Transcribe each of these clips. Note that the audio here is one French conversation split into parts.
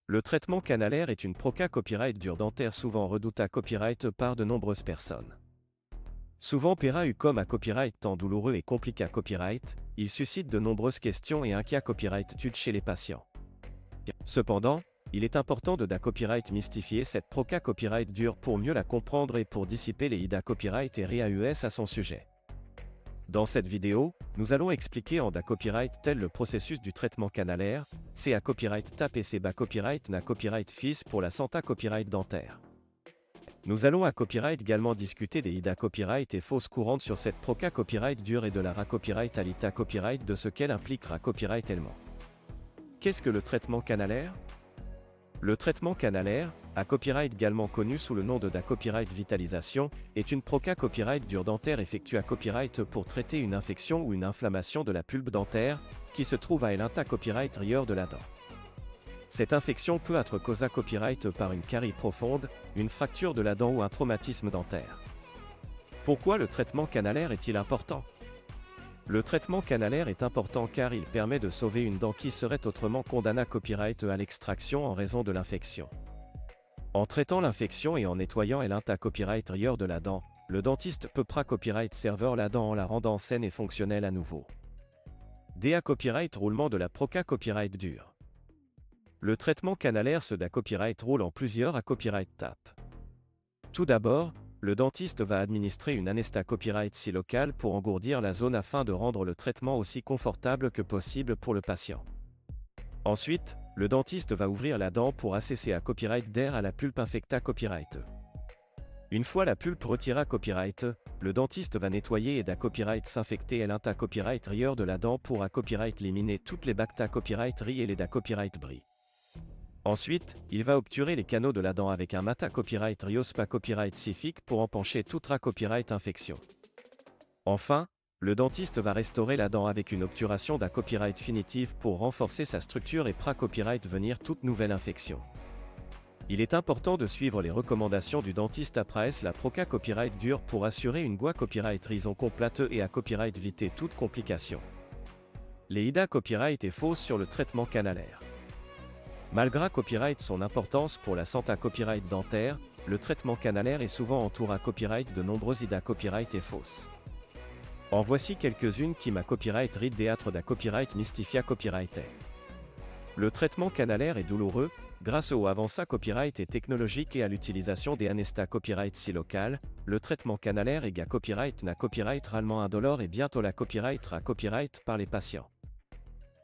Le traitement canalaire est une proca copyright dure dentaire souvent redoutable copyright par de nombreuses personnes. Souvent perçu comme un copyright tant douloureux et compliqué à copyright, il suscite de nombreuses questions et inquiets copyright tuent chez les patients. Cependant, il est important de copyright mystifier cette proca copyright dure pour mieux la comprendre et pour dissiper les idées copyright et RIAUS à son sujet. Dans cette vidéo, nous allons expliquer en copyright tel le processus du traitement canalaire, c'est à copyright TAP et c'est copyright na copyright FIS pour la santé copyright dentaire. Nous allons à copyright également discuter des IDA copyright et fausses courantes sur cette proca copyright dure et de la copyright à l'ITA copyright de ce qu'elle implique copyright tellement. Qu'est-ce que le traitement canalaire? Le traitement canalaire, à copyright également connu sous le nom de copyright vitalisation, est une proca copyright dure dentaire effectuée à copyright pour traiter une infection ou une inflammation de la pulpe dentaire, qui se trouve à l'INTA copyright rieur de la dent. Cette infection peut être causée copyright par une carie profonde, une fracture de la dent ou un traumatisme dentaire. Pourquoi le traitement canalaire est-il important? Le traitement canalaire est important car il permet de sauver une dent qui serait autrement condamnée copyright à l'extraction en raison de l'infection. En traitant l'infection et en nettoyant l'INTA copyright rieur de la dent, le dentiste peut copyright serveur la dent en la rendant saine et fonctionnelle à nouveau. DA copyright roulement de la proca copyright dure. Le traitement canalaire se copyright roule en plusieurs copyright TAP. Tout d'abord, le dentiste va administrer une anesta copyright si locale pour engourdir la zone afin de rendre le traitement aussi confortable que possible pour le patient. Ensuite, le dentiste va ouvrir la dent pour assesser à copyright d'air à la pulpe infecta copyright. Une fois la pulpe retirée copyright, le dentiste va nettoyer et copyright s'infecter et l'inta copyright rieur de la dent pour copyright éliminer toutes les bacta copyright ri et les copyright bris. Ensuite, il va obturer les canaux de la dent avec un mata copyright riospa copyright sifique pour empancher toute copyright infection. Enfin, le dentiste va restaurer la dent avec une obturation copyright finitive pour renforcer sa structure et copyright venir toute nouvelle infection. Il est important de suivre les recommandations du dentiste après la proca copyright dure pour assurer une copyright rison complète et copyright éviter toute complication. Les IDA copyright est fausse sur le traitement canalaire. Malgré copyright son importance pour la santé copyright dentaire, le traitement canalaire est souvent entouré copyright de nombreuses idées copyright et fausses. En voici quelques-unes qui copyright rid théâtre copyright mystifia copyright est. Le traitement canalaire est douloureux, grâce au avancées copyright et technologique et à l'utilisation des anesta copyright si locales, le traitement canalaire est copyright na copyright rarement indolore et bientôt la copyright copyright par les patients.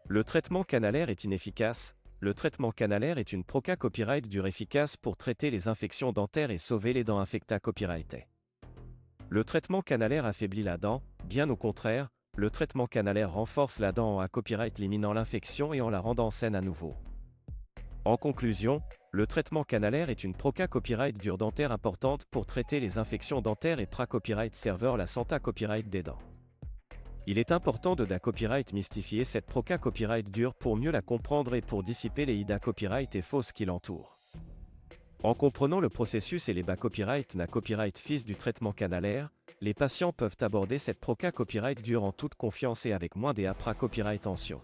Le traitement canalaire est inefficace. Le traitement canalaire est une proca copyright dure efficace pour traiter les infections dentaires et sauver les dents infectées copyright. Le traitement canalaire affaiblit la dent, bien au contraire, le traitement canalaire renforce la dent en copyright éliminant l'infection et en la rendant saine à nouveau. En conclusion, le traitement canalaire est une proca copyright dure dentaire importante pour traiter les infections dentaires et copyright serveur la santé copyright des dents. Il est important de copyright mystifier cette proca copyright dure pour mieux la comprendre et pour dissiper les IDA copyright et fausses qui l'entourent. En comprenant le processus et les copyright na copyright FIS du traitement canalaire, les patients peuvent aborder cette proca copyright dure en toute confiance et avec moins copyright tension.